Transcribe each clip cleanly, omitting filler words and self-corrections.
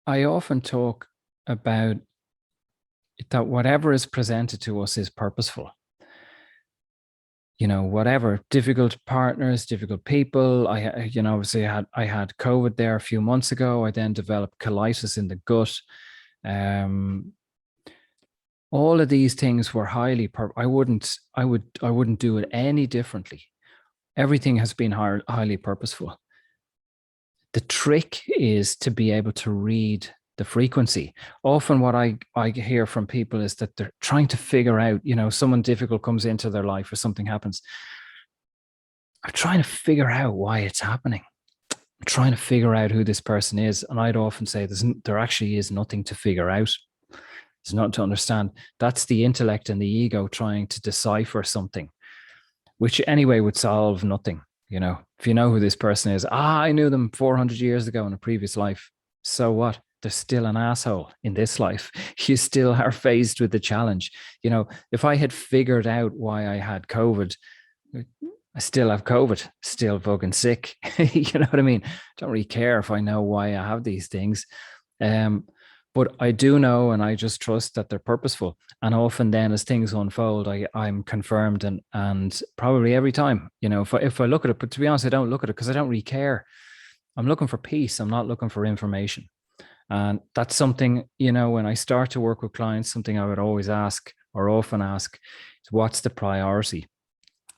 I often talk about that whatever is presented to us is purposeful. Whatever difficult partners, difficult people. Obviously I had COVID there a few months ago. I then developed colitis in the gut. Um, all of these things were I wouldn't do it any differently. Everything has been highly purposeful. The trick is to be able to read the frequency. Often what I hear from people is that they're trying to figure out, someone difficult comes into their life or something happens. I'm trying to figure out why it's happening. I'm trying to figure out who this person is. And I'd often say there actually is nothing to figure out. There's nothing to understand. That's the intellect and the ego trying to decipher something, which anyway would solve nothing. If you know who this person is, I knew them 400 years ago in a previous life. So what? They're still an asshole in this life. You still are faced with the challenge. If I had figured out why I had COVID, I still have COVID, still fucking sick. You know what I mean? Don't really care if I know why I have these things. Um, but I do know, and I just trust that they're purposeful. And often then as things unfold, I'm confirmed and probably every time, if I look at it, but to be honest, I don't look at it because I don't really care. I'm looking for peace. I'm not looking for information. And that's something, when I start to work with clients, something I would always ask or often ask is what's the priority?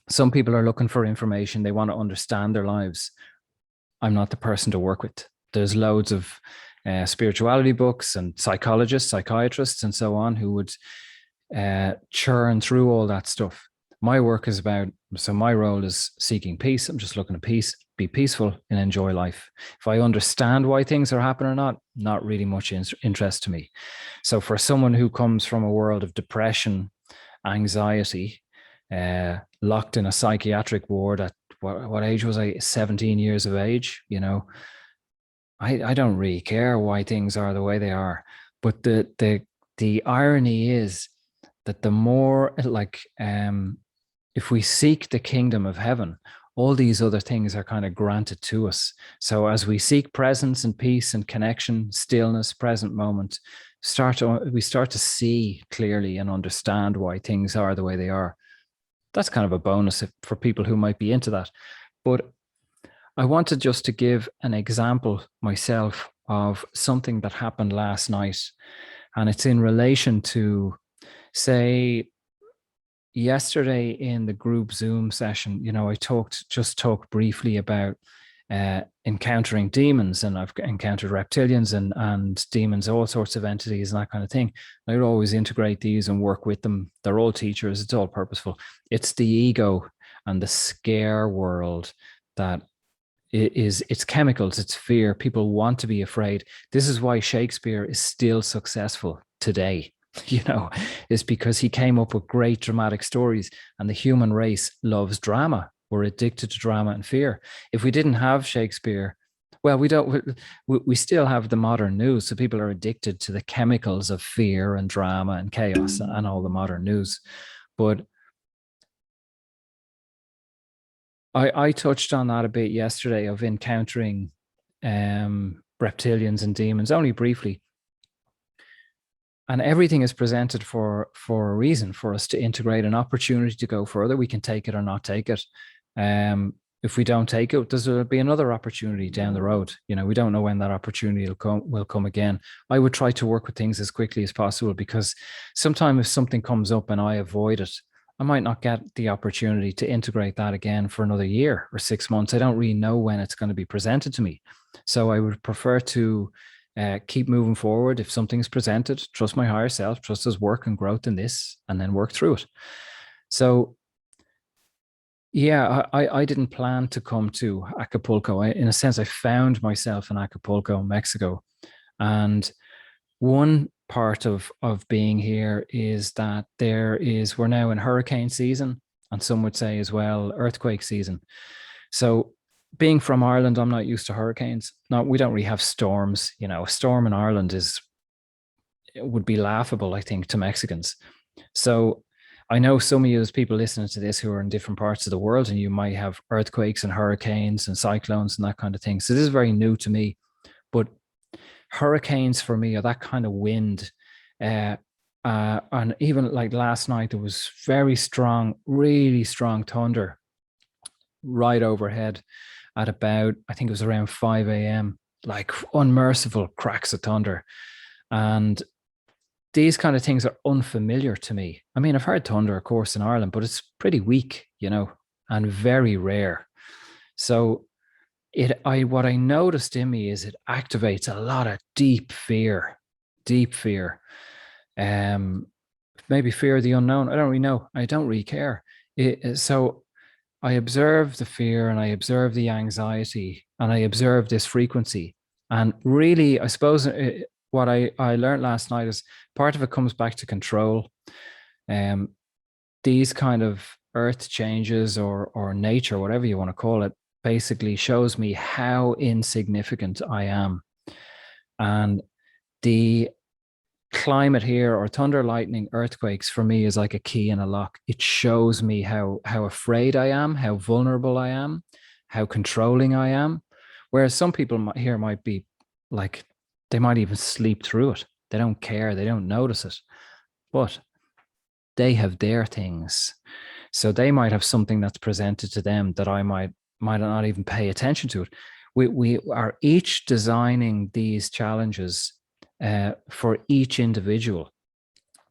Some people are looking for information. They want to understand their lives. I'm not the person to work with. There's loads of spirituality books and psychologists, psychiatrists, and so on who would churn through all that stuff. My work is so my role is seeking peace. I'm just looking at peace, be peaceful and enjoy life. If I understand why things are happening or not really much interest to me. So for someone who comes from a world of depression, anxiety, locked in a psychiatric ward at what age was I? 17 years of age. I don't really care why things are the way they are. But the irony is that the more if we seek the kingdom of heaven, all these other things are kind of granted to us. So as we seek presence and peace and connection, stillness, present moment, we start to see clearly and understand why things are the way they are. That's kind of a bonus for people who might be into that. But I wanted just to give an example myself of something that happened last night. And it's in relation to, say, yesterday in the group Zoom session, I talked briefly about encountering demons, and I've encountered reptilians and demons, all sorts of entities and that kind of thing. I would always integrate these and work with them. They're all teachers. It's all purposeful. It's the ego and the scare world that it's chemicals, it's fear. People want to be afraid. This is why Shakespeare is still successful today. Is because he came up with great dramatic stories, and the human race loves drama. We're addicted to drama and fear. If we didn't have Shakespeare, well, we still have the modern news. So people are addicted to the chemicals of fear and drama and chaos and all the modern news. But I touched on that a bit yesterday of encountering reptilians and demons only briefly. And everything is presented for a reason, for us to integrate an opportunity to go further. We can take it or not take it. If we don't take it, there'll be another opportunity down the road. We don't know when that opportunity will come again. I would try to work with things as quickly as possible, because sometimes if something comes up and I avoid it, I might not get the opportunity to integrate that again for another year or 6 months. I don't really know when it's going to be presented to me. So I would prefer to keep moving forward. If something's presented, trust my higher self, trust his work and growth in this, and then work through it. So yeah, I didn't plan to come to Acapulco. In a sense, I found myself in Acapulco, Mexico. And one part of being here is that we're now in hurricane season, and some would say as well earthquake season. So being from Ireland, I'm not used to hurricanes. No, we don't really have storms. A storm in Ireland would be laughable, I think, to Mexicans. So I know some of you as people listening to this who are in different parts of the world, and you might have earthquakes and hurricanes and cyclones and that kind of thing. So this is very new to me. But hurricanes for me are that kind of wind. Uh, and even like last night, there was very strong, really strong thunder right overhead at about, I think it was around 5 a.m., like unmerciful cracks of thunder. And these kind of things are unfamiliar to me. I mean, I've heard thunder, of course, in Ireland, but it's pretty weak, and very rare. So what I noticed in me is it activates a lot of deep fear. Um, Maybe fear of the unknown. I don't really know. I don't really care. So I observe the fear and I observe the anxiety and I observe this frequency. And really, I suppose what I learned last night is part of it comes back to control. Um, these kind of earth changes or nature, whatever you want to call it, basically shows me how insignificant I am. And the climate here, or thunder, lightning, earthquakes, for me is like a key in a lock. It shows me how afraid I am, how vulnerable I am, how controlling I am. Whereas some people here might be like, they might even sleep through it. They don't care. They don't notice it. But they have their things. So they might have something that's presented to them that I might not even pay attention to it. We are each designing these challenges for each individual.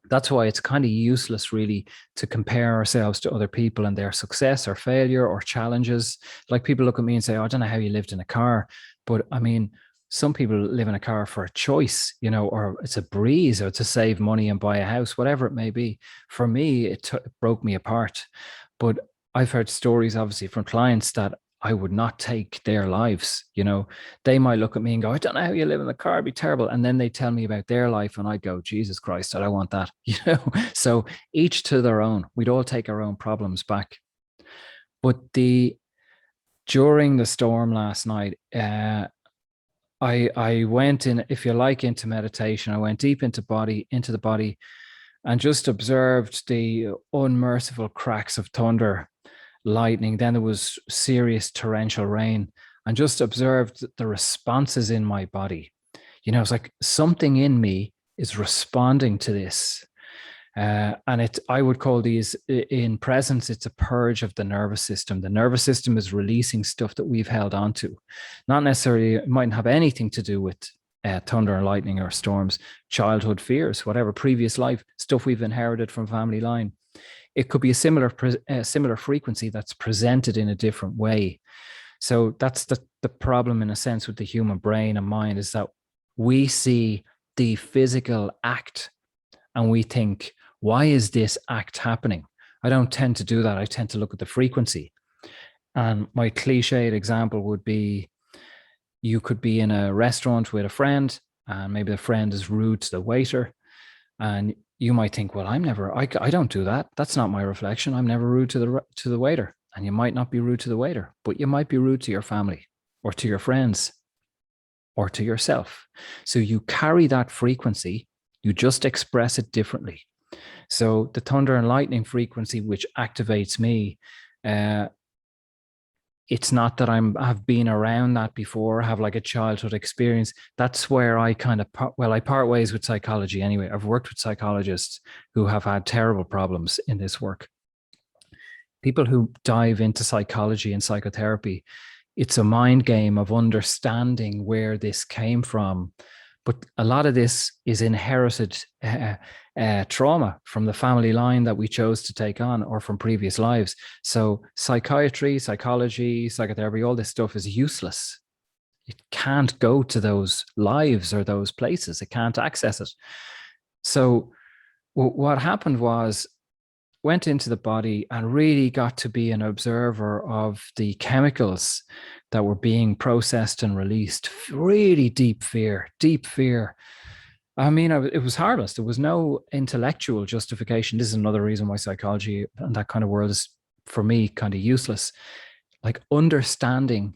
That's why it's kind of useless, really, to compare ourselves to other people and their success or failure or challenges. Like, people look at me and say, oh, I don't know how you lived in a car. But I mean, some people live in a car for a choice, or it's a breeze, or to save money and buy a house, whatever it may be. For me, it broke me apart. But I've heard stories, obviously, from clients that I would not take their lives. They might look at me and go, I don't know how you live in the car, it'd be terrible. And then they tell me about their life and I go, Jesus Christ, I don't want that. So each to their own. We'd all take our own problems back. But during the storm last night, I went in, if you like, into meditation. I went deep into the body, and just observed the unmerciful cracks of thunder, lightning. Then there was serious torrential rain, and just observed the responses in my body. It's like something in me is responding to this. And I would call these, in presence, it's a purge of the nervous system. The nervous system is releasing stuff that we've held on to. Not necessarily, it mightn't have anything to do with thunder and lightning or storms, childhood fears, whatever, previous life, stuff we've inherited from family line. It could be a similar frequency that's presented in a different way. So that's the problem, in a sense, with the human brain and mind, is that we see the physical act and we think, why is this act happening? I don't tend to do that. I tend to look at the frequency. And my cliched example would be, you could be in a restaurant with a friend, and maybe the friend is rude to the waiter. And you might think, well, I don't do that. That's not my reflection. I'm never rude to the waiter. And you might not be rude to the waiter, but you might be rude to your family or to your friends or to yourself. So you carry that frequency, you just express it differently. So the thunder and lightning frequency, which activates me, it's not that I've been around that before, have like a childhood experience. That's where I kind of I part ways with psychology anyway. I've worked with psychologists who have had terrible problems in this work. People who dive into psychology and psychotherapy, it's a mind game of understanding where this came from. But a lot of this is inherited trauma from the family line that we chose to take on, or from previous lives. So psychiatry, psychology, psychotherapy, all this stuff is useless. It can't go to those lives or those places. It can't access it. So what happened was, went into the body and really got to be an observer of the chemicals that were being processed and released. Really deep fear. I mean, it was harmless. There was no intellectual justification. This is another reason why psychology and that kind of world is, for me, kind of useless. Like, understanding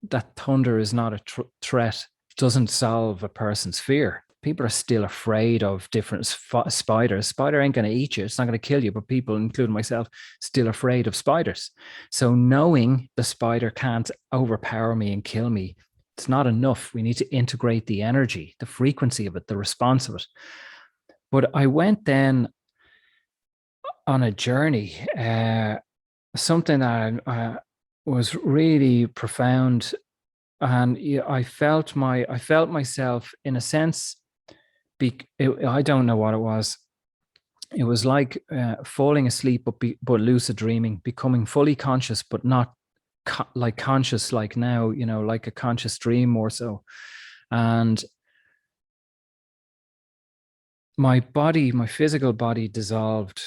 that thunder is not a threat doesn't solve a person's fear. People are still afraid of different spiders. Spider ain't going to eat you. It's not going to kill you, but people, including myself, still afraid of spiders. So knowing the spider can't overpower me and kill me It's not enough. We need to integrate the energy, the frequency of it, the response of it. But I went then on a journey, something that was really profound, and I felt myself in a sense. I don't know what it was. It was like falling asleep, but lucid dreaming, becoming fully conscious, but not like conscious, like now, like a conscious dream more so. And my physical body dissolved.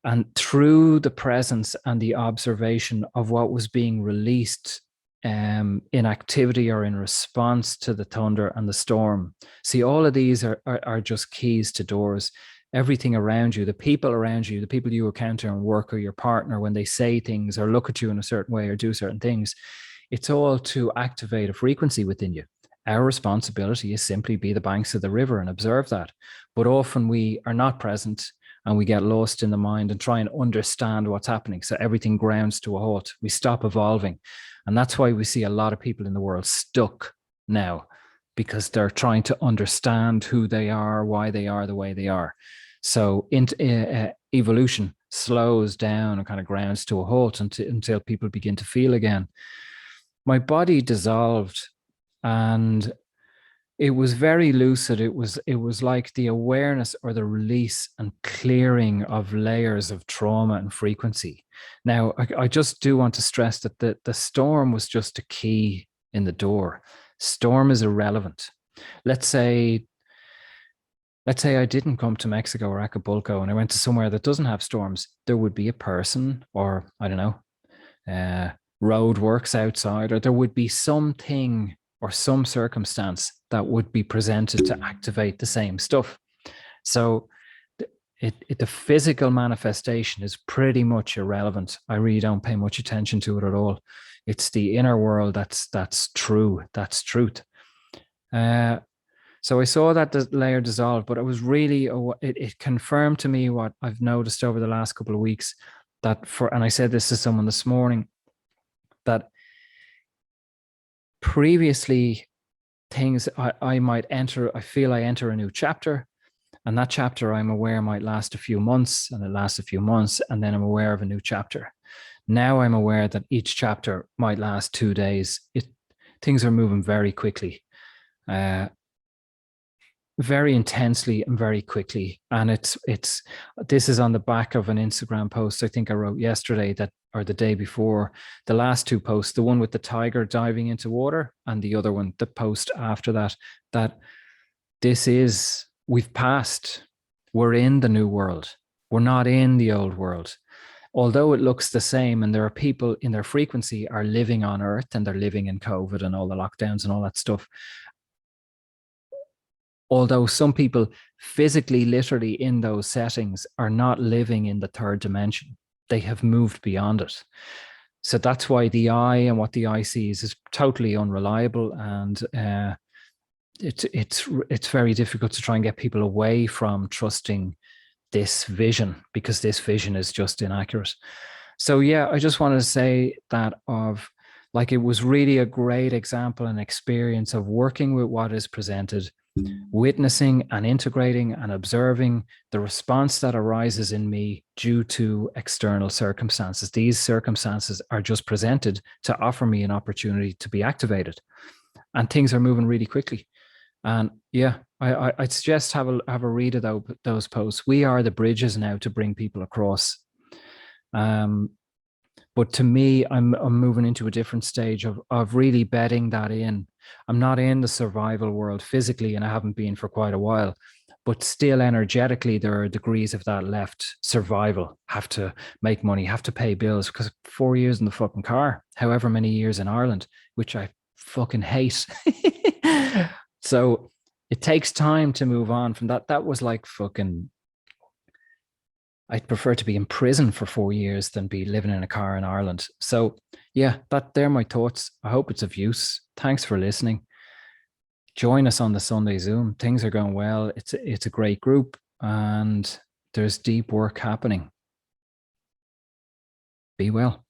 And through the presence and the observation of what was being released in activity or in response to the thunder and the storm. See, all of these are just keys to doors. Everything around you, the people around you, the people you encounter in work or your partner, when they say things or look at you in a certain way or do certain things, it's all to activate a frequency within you. Our responsibility is simply be the banks of the river and observe that. But often we are not present and we get lost in the mind and try and understand what's happening. So everything grounds to a halt. We stop evolving. And that's why we see a lot of people in the world stuck now, because they're trying to understand who they are, why they are the way they are. So evolution slows down and kind of grounds to a halt until people begin to feel again. My body dissolved, and it was very lucid. It was like the awareness or the release and clearing of layers of trauma and frequency. Now, I just do want to stress that the storm was just a key in the door. Storm is irrelevant. Let's say I didn't come to Mexico or Acapulco and I went to somewhere that doesn't have storms. There would be a person, or I don't know, road works outside, or there would be something or some circumstance that would be presented to activate the same stuff. So the physical manifestation is pretty much irrelevant. I really don't pay much attention to it at all. It's the inner world that's true. That's truth. So I saw that the layer dissolved, but it was really, it confirmed to me what I've noticed over the last couple of weeks, and I said this to someone this morning, that previously things I might enter, I feel I enter a new chapter, and that chapter I'm aware might last a few months, and it lasts a few months, and then I'm aware of a new chapter. Now I'm aware that each chapter might last 2 days. Things are moving very quickly, very intensely and very quickly. And this is on the back of an Instagram post I think I wrote yesterday, or the day before. The last two posts, the one with the tiger diving into water, and the other one, the post after that we've passed. We're in the new world. We're not in the old world. Although it looks the same, and there are people in their frequency are living on Earth, and they're living in COVID and all the lockdowns and all that stuff. Although some people physically, literally in those settings are not living in the third dimension. They have moved beyond it. So that's why the eye and what the eye sees is totally unreliable. And it's very difficult to try and get people away from trusting this vision, because this vision is just inaccurate. So yeah, I just wanted to say that it was really a great example and experience of working with what is presented, witnessing and integrating and observing the response that arises in me due to external circumstances. These circumstances are just presented to offer me an opportunity to be activated, and things are moving really quickly. And yeah, I'd suggest have a read of those posts. We are the bridges now to bring people across. But to me, I'm moving into a different stage of really bedding that in. I'm not in the survival world physically, and I haven't been for quite a while, but still energetically, there are degrees of that left. Survival, have to make money, have to pay bills, because 4 years in the fucking car, however many years in Ireland, which I fucking hate. So it takes time to move on from that. That was like fucking, I'd prefer to be in prison for 4 years than be living in a car in Ireland. So yeah, they're my thoughts. I hope it's of use. Thanks for listening. Join us on the Sunday Zoom. Things are going well. It's a great group, and there's deep work happening. Be well.